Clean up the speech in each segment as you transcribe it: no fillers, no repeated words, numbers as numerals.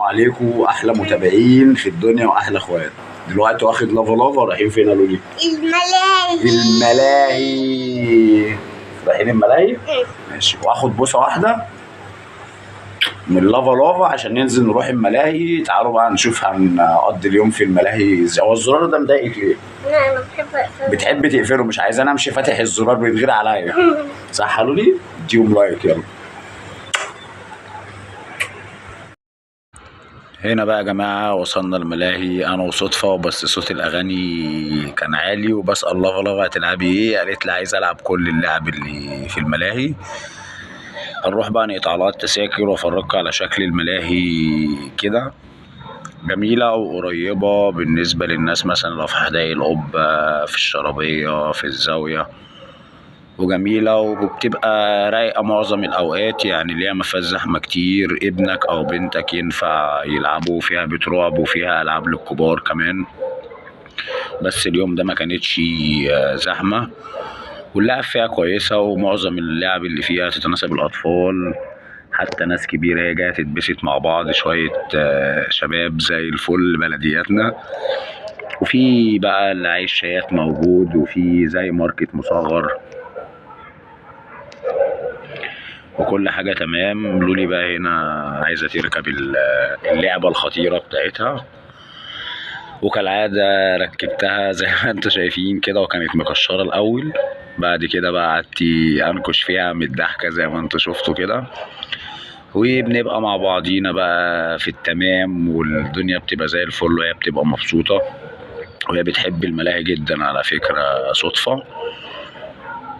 عليكم احلى متابعين في الدنيا واحلى اخوات. دلوقتي واخد لافا لافا رايحين فين يا لولي؟ الملاهي. رايحين الملاهي؟ ماشي، واخد بوسه واحده من لافا لافا عشان ننزل نروح الملاهي. تعالوا بقى نشوف هنقضي اليوم في الملاهي ازاي. هو الزرار ده مضايقك ليه؟ لا انا بحب اقفله. بتحب تقفله، مش عايز انا امشي فاتح الزرار بيتغير عليا. صح يا لولي؟ اديهم لايك يلا. هنا بقى يا جماعة وصلنا الملاهي أنا وصدفة، بس صوت الأغاني كان عالي وبسأل لافا لافا هتلعبي إيه؟ قالت لي عايز ألعب كل اللعب اللي في الملاهي. هنروح بقى نقطع على التذاكر وأفرجك على شكل الملاهي كده. جميلة وقريبة بالنسبة للناس مثلا لو في حدائق القبة، في الشرابية، في الزاوية، وجميلة وبتبقى رايقة معظم الأوقات، يعني ليها مفيهاش زحمة كتير. ابنك أو بنتك ينفع يلعبوا فيها بترعب وفيها ألعاب للكبار كمان. بس اليوم ده ما كانتش زحمة واللعب فيها كويسة، ومعظم اللعب اللي فيها تتناسب الأطفال، حتى ناس كبيرة هي جاية تتبسط مع بعض. شوية شباب زي الفل بلدياتنا، وفي بقى اللي عايش شايات موجود، وفي زي ماركت مصغر وكل حاجة تمام. لولي بقى هنا عايزة تركب اللعبة الخطيرة بتاعتها، وكالعادة ركبتها زي ما انتوا شايفين كده، وكانت مكشرة الأول. بعد كده بقى قعدت أنكش فيها من الضحكة زي ما انتوا شفتوا كده، وبنبقى مع بعضينا بقى في التمام، والدنيا بتبقى زي الفل وهي بتبقى مبسوطة. وهي بتحب الملاهي جدا على فكرة صدفة.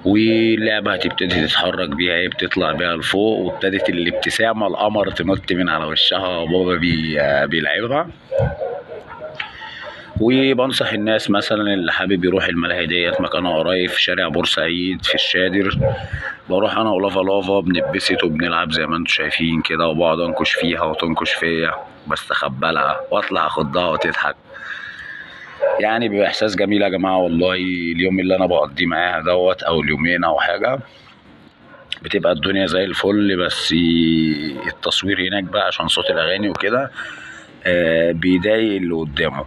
واللعبة هتبتدي تتحرك بيها، هي بتطلع بيها لفوق، وابتدت الابتسامة القمر تنط من على وشها وبابا بيلعبها. وبنصح الناس مثلا اللي حابب يروح الملاهي ديت مكانها قريب في شارع بورسعيد في الشادر. بروح انا ولافا لافا بنتبسط وبنلعب زي ما انتم شايفين كده، وبقعد انكش فيها وتنكش فيا، بستخبى لها واطلع اخدها وتضحك. يعني بيبقى احساس جميل يا جماعه والله. اليوم اللي انا بقضيه معاها دوت او اليومين او حاجه، بتبقى الدنيا زي الفل. بس التصوير هناك بقى عشان صوت الاغاني وكده بيضايق اللي قدامه.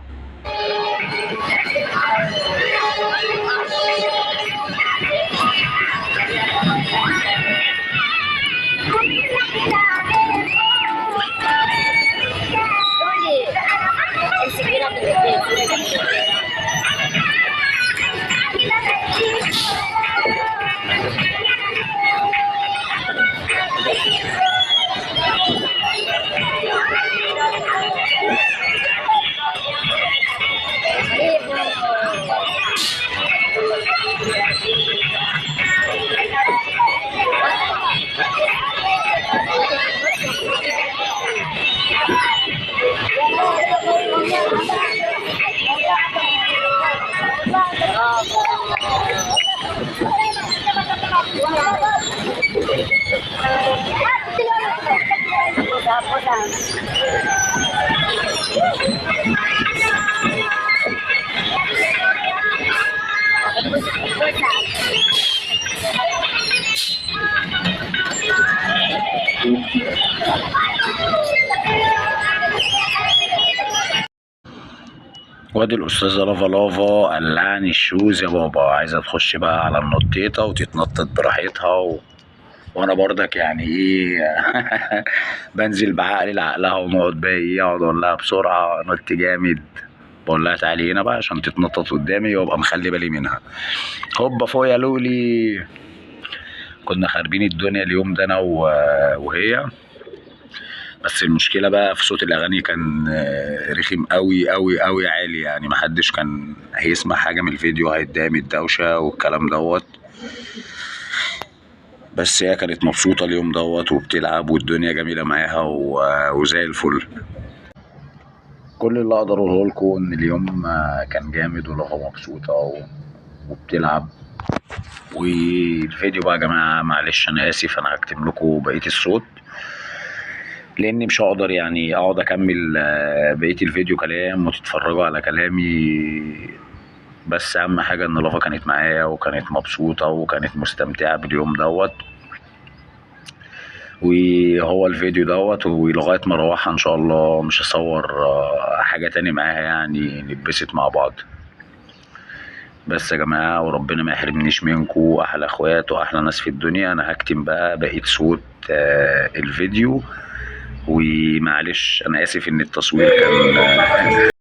وادي الاستاذه لافا لافا قلعني الشوز يا بابا، عايزه تخش بقى على النطيطه وتتنطط براحتها وانا برضك يعني ايه بنزل بعقلي لعقلها، ونقعد بقى ايه اقعد اقول لها بسرعه نط جامد، بقول لها تعالي هنا بقى عشان تتنطط قدامي وابقى مخلي بالي منها. هوبا فوق يا لولي. كنا خاربين الدنيا اليوم ده انا وهي. بس المشكله بقى في صوت الاغاني، كان رخم قوي قوي قوي عالي، يعني محدش كان هيسمع حاجه من الفيديو، هيتضايق من الدوشه والكلام دوت. بس هي كانت مبسوطه اليوم دوت وبتلعب والدنيا جميله معاها وزي الفل. كل اللي اقدر اقوله لكم ان اليوم كان جامد ولها مبسوطه وبتلعب. والفيديو بقى يا جماعه معلش انا اسف، انا هكتب لكم بقيه الصوت لاني مش هقدر يعني اقعد اكمل بقيه الفيديو كلام وتتفرجوا على كلامي. بس اهم حاجه ان لافا كانت معايا وكانت مبسوطه وكانت مستمتعه باليوم دوت. وهو الفيديو دوت، ولغاية ما اروحها ان شاء الله مش هصور حاجة تاني معاها، يعني نتبسط مع بعض. بس يا جماعة، وربنا ما يحرمنيش منكم، احلى اخوات واحلى ناس في الدنيا. انا هكتم بقى بقية صوت الفيديو، ومعلش انا اسف ان التصوير كان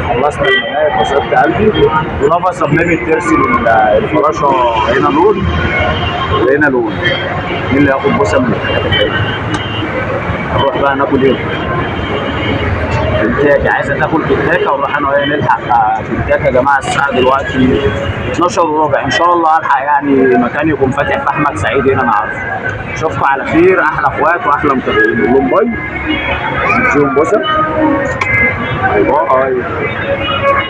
خلصنا المناية كسرت قلبي ولافا صممت ترسم الفراشه هنا لون وهنا لون. مين اللي هياخد بوسه من الحاجات الحلوه؟ نروح بقى ناكل ايه؟ كنتاكي. عايزه تاكل كنتاكه ونروح انا وهي نلحق كنتاكه. يا جماعه الساعه دلوقتي 12 وربع، ان شاء الله الحق يعني مكان يكون فاتح في احمد سعيد هنا انا عارفه. اشوفكم على خير، احلى اخوات واحلى متابعين. نقول لهم باي، نديهم بوسه. باي باي.